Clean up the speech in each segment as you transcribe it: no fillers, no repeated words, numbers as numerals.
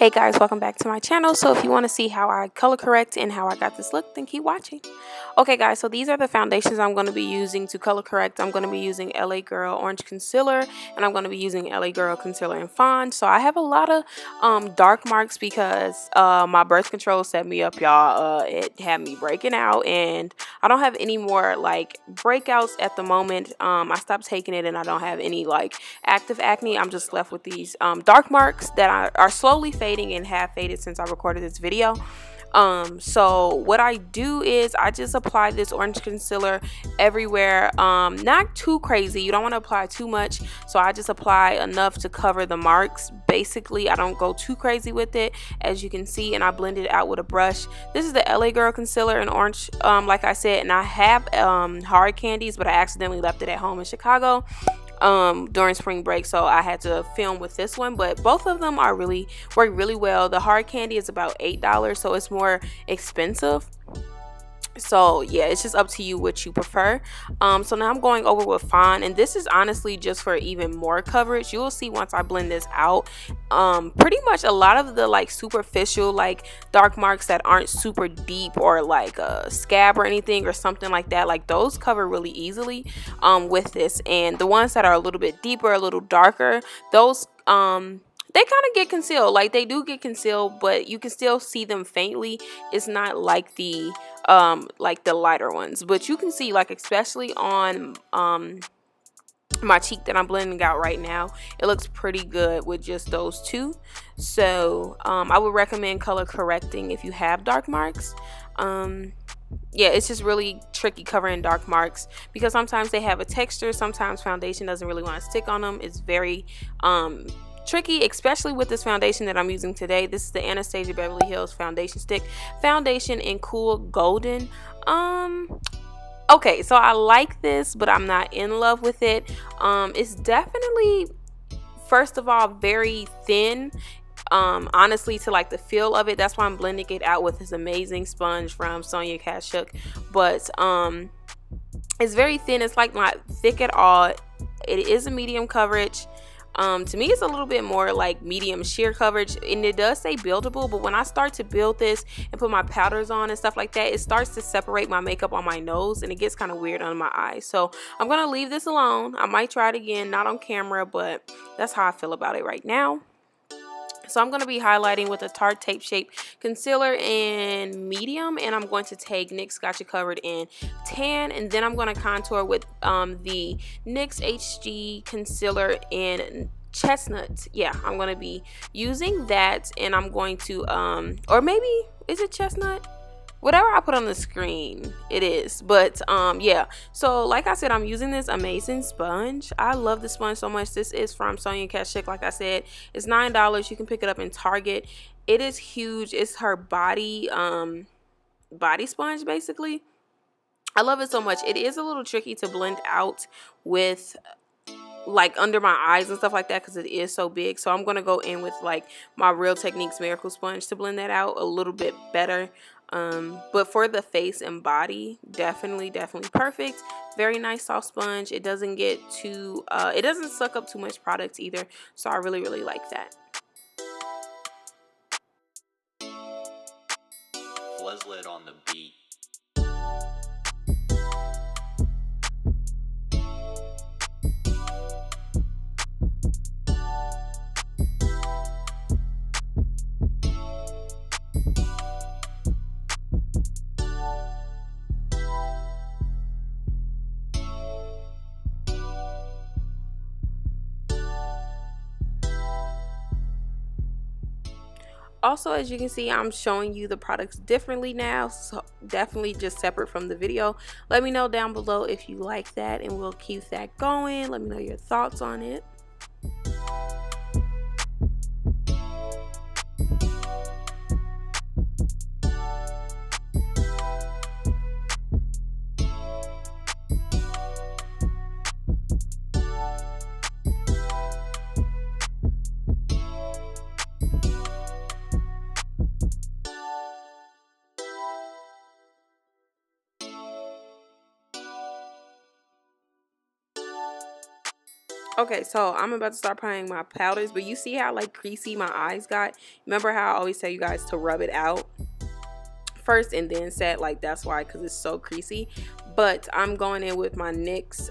Hey guys, welcome back to my channel. So if you want to see how I color correct and how I got this look, then keep watching. Okay guys, so these are the foundations I'm going to be using to color correct. I'm going to be using LA Girl Orange Concealer, and I'm going to be using LA Girl Concealer in Fawn. So I have a lot of dark marks because my birth control set me up, y'all. It had me breaking out, and I don't have any more like breakouts at the moment. I stopped taking it and I don't have any like active acne. I'm just left with these dark marks that are slowly fading and have faded since I recorded this video. So what I do is I just apply this orange concealer everywhere, not too crazy. You don't want to apply too much, so I just apply enough to cover the marks. Basically, I don't go too crazy with it, as you can see, and I blend it out with a brush. This is the LA Girl concealer in orange, like I said, and I have hard candies, but I accidentally left it at home in Chicago during spring break, so I had to film with this one. But both of them are work really well. The hard candy is about $8, so it's more expensive. So yeah, it's just up to you what you prefer. So now I'm going over with Fawn, and this is honestly just for even more coverage. You will see once I blend this out, pretty much a lot of the like superficial like dark marks that aren't super deep or like a scab or anything or something like that, like those cover really easily with this. And the ones that are a little bit deeper, a little darker, those they kind of get concealed. Like they do get concealed, but you can still see them faintly. It's not like the lighter ones, but you can see, like, especially on my cheek that I'm blending out right now, it looks pretty good with just those two. So I would recommend color correcting if you have dark marks. Yeah, it's just really tricky covering dark marks because sometimes they have a texture, sometimes foundation doesn't really want to stick on them. It's very tricky, especially with this foundation that I'm using today. This is the Anastasia Beverly Hills foundation stick foundation in Cool Golden. Okay, so I like this, but I'm not in love with it. It's definitely, first of all, very thin, honestly, to like the feel of it. That's why I'm blending it out with this amazing sponge from Sonia Kashuk. But it's very thin. It's like not thick at all. It is a medium coverage. To me, it's a little bit more like medium sheer coverage, and it does say buildable, but when I start to build this and put my powders on and stuff like that, it starts to separate my makeup on my nose and it gets kind of weird on my eyes. So I'm gonna leave this alone. I might try it again, not on camera, but that's how I feel about it right now. So I'm going to be highlighting with a Tarte Tape Shape Concealer in medium, and I'm going to take NYX Got You Covered in tan, and then I'm going to contour with the NYX HG Concealer in chestnut. Yeah, I'm going to be using that, and I'm going to, or maybe, is it chestnut? Whatever I put on the screen, it is. But yeah, so like I said, I'm using this amazing sponge. I love this sponge so much. This is from Sonia Kashuk. Like I said, it's $9. You can pick it up in Target. It is huge. It's her body sponge, basically. I love it so much. It is a little tricky to blend out with like under my eyes and stuff like that because it is so big. So I'm gonna go in with like my Real Techniques Miracle Sponge to blend that out a little bit better. But for the face and body, definitely perfect. Very nice soft sponge. It doesn't get too it doesn't suck up too much product either, so I really like that. Fleslet on the beat. Also, as you can see, I'm showing you the products differently now, so definitely just separate from the video. Let me know down below if you like that, and we'll keep that going. Let me know your thoughts on it. Okay, so I'm about to start applying my powders, but you see how like creasy my eyes got? Remember how I always tell you guys to rub it out first and then set? Like, that's why, because it's so creasy. But I'm going in with my NYX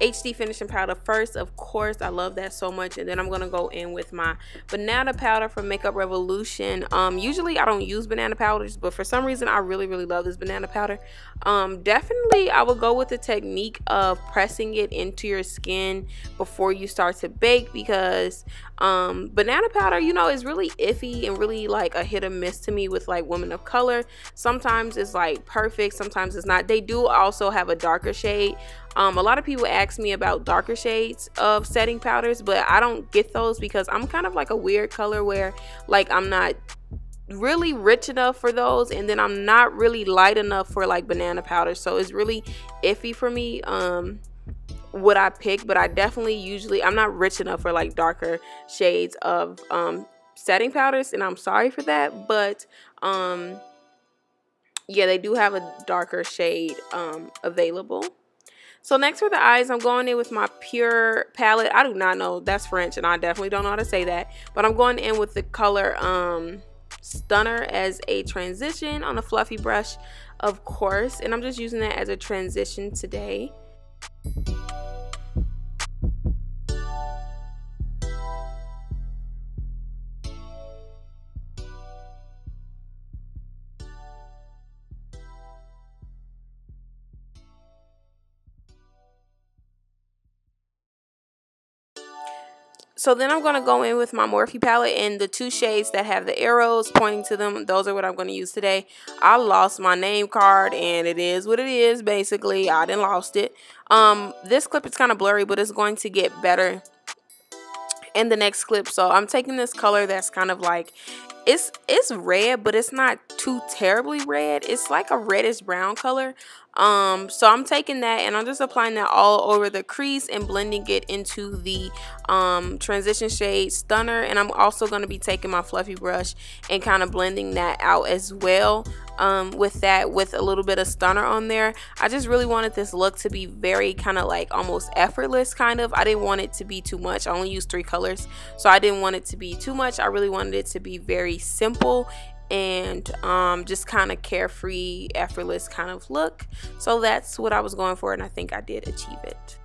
HD finishing powder first, of course. I love that so much. And then I'm gonna go in with my banana powder from Makeup Revolution. Usually I don't use banana powders, but for some reason I really love this banana powder. Definitely I would go with the technique of pressing it into your skin before you start to bake, because banana powder, you know, is really iffy and really like a hit or miss to me with like women of color. Sometimes it's like perfect, sometimes it's not. They do also have a darker shade. A lot of people ask me about darker shades of setting powders, but I don't get those because I'm kind of like a weird color where like I'm not really rich enough for those, and then I'm not really light enough for like banana powder. So it's really iffy for me what I pick, but I definitely usually, I'm not rich enough for like darker shades of setting powders, and I'm sorry for that, but yeah, they do have a darker shade available. So next for the eyes, I'm going in with my Pure palette. I do not know, that's French, and I definitely don't know how to say that. But I'm going in with the color Stunner as a transition on a fluffy brush, of course. And I'm just using that as a transition today. So then I'm going to go in with my Morphe palette, and the two shades that have the arrows pointing to them, those are what I'm going to use today. I lost my name card, and it is what it is, basically. I done lost it. This clip is kind of blurry, but it's going to get better in the next clip. So I'm taking this color that's kind of like, it's red, but it's not too terribly red. It's like a reddish brown color. So I'm taking that and I'm just applying that all over the crease and blending it into the transition shade Stunner. And I'm also going to be taking my fluffy brush and kind of blending that out as well, with a little bit of Stunner on there. I just really wanted this look to be very kind of like almost effortless kind of. I didn't want it to be too much. I only used 3 colors, so I didn't want it to be too much. I really wanted it to be very simple and just kind of carefree, effortless kind of look. So that's what I was going for, and I think I did achieve it.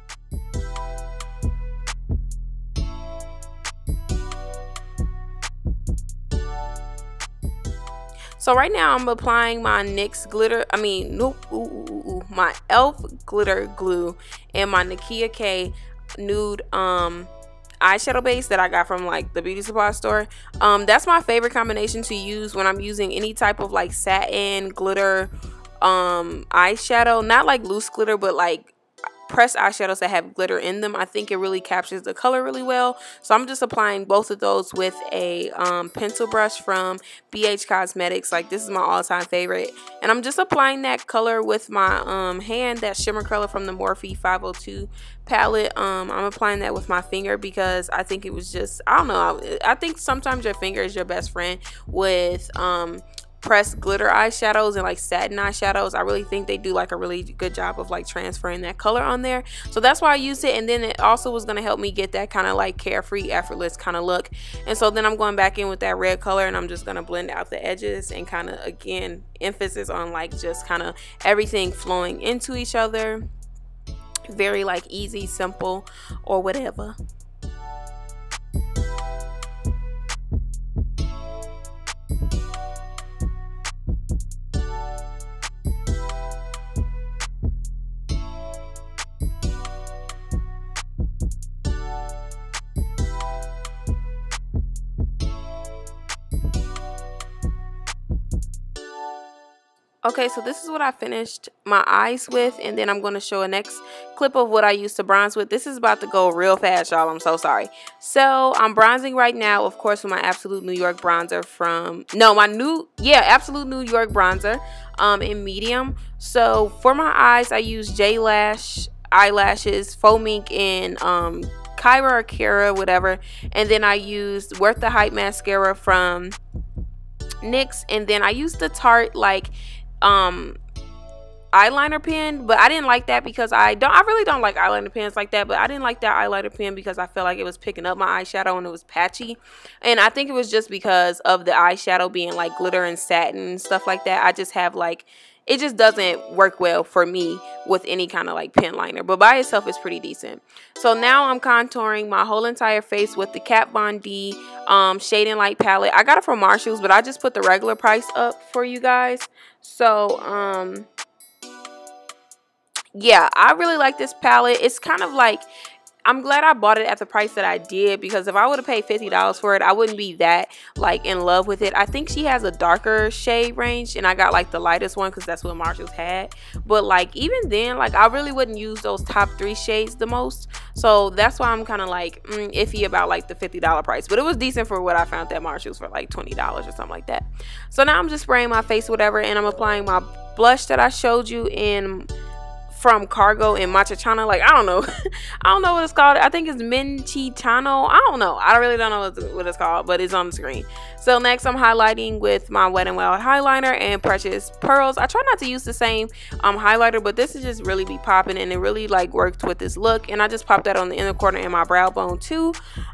So right now I'm applying my NYX glitter, my e.l.f. glitter glue and my MINK-KIARA nude eyeshadow base that I got from like the beauty supply store. That's my favorite combination to use when I'm using any type of like satin glitter eyeshadow. Not like loose glitter, but like pressed eyeshadows that have glitter in them. I think it really captures the color really well. So I'm just applying both of those with a pencil brush from BH Cosmetics. Like, this is my all-time favorite, and I'm just applying that color with my hand, that shimmer color from the Morphe 502 palette. I'm applying that with my finger because I think it was just, I don't know, I think sometimes your finger is your best friend with pressed glitter eyeshadows and like satin eyeshadows. I really think they do like a really good job of like transferring that color on there. So that's why I used it, and then it also was going to help me get that kind of like carefree, effortless kind of look. And so then I'm going back in with that red color, and I'm just going to blend out the edges and kind of, again, emphasis on like just kind of everything flowing into each other. Very like easy, simple, or whatever. Okay, so this is what I finished my eyes with, and then I'm going to show a next clip of what I used to bronze with. This is about to go real fast, y'all. I'm so sorry. So I'm bronzing right now, of course, with my Absolute New York bronzer from, Absolute New York bronzer in medium. So for my eyes, I use JLASH eyelashes, faux mink in MINK-KIARA or Kiara, whatever. And then I used Worth the Hype mascara from NYX, and then I used the Tarte like eyeliner pen, but I didn't like that because I really don't like eyeliner pens like that, but I didn't like that eyeliner pen because I felt like it was picking up my eyeshadow and it was patchy. And I think it was just because of the eyeshadow being like glitter and satin and stuff like that. I just have like, it just doesn't work well for me with any kind of like pen liner, but by itself it's pretty decent. So now I'm contouring my whole entire face with the Kat Von D Shading Light palette. I got it from Marshall's, but I just put the regular price up for you guys. So yeah, I really like this palette. It's kind of like, I'm glad I bought it at the price that I did, because if I would have paid $50 for it, I wouldn't be that like in love with it. I think she has a darker shade range, and I got like the lightest one because that's what Marshall's had. But like even then, like I really wouldn't use those top 3 shades the most. So that's why I'm kind of like iffy about like the $50 price. But it was decent for what I found at Marshall's for like $20 or something like that. So now I'm just spraying my face, whatever, and I'm applying my blush that I showed you in from Cargo and Matcha Chana. Like I don't know I don't know what it's called. I think it's MINK-KIARA. I don't know. I really don't know what it's called, but it's on the screen. So next I'm highlighting with my Wet n Wild highlighter and Precious Pearls. I try not to use the same highlighter, but this is just really be popping, and it really like worked with this look. And I just popped that on the inner corner in my brow bone too.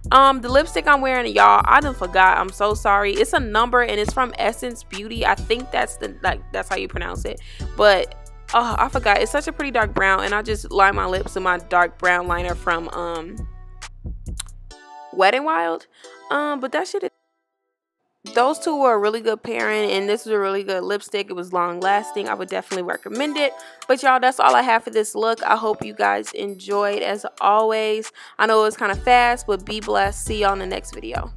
The lipstick I'm wearing, y'all, I done forgot. I'm so sorry. It's a number and it's from Essence Beauty. I think that's the that's how you pronounce it, but oh, I forgot. It's such a pretty dark brown, and I just line my lips with my dark brown liner from Wet n Wild. But that shit is, those two were a really good pairing, and this was a really good lipstick. It was long lasting. I would definitely recommend it. But y'all, that's all I have for this look. I hope you guys enjoyed as always. I know it was kind of fast, but be blessed. See y'all in the next video.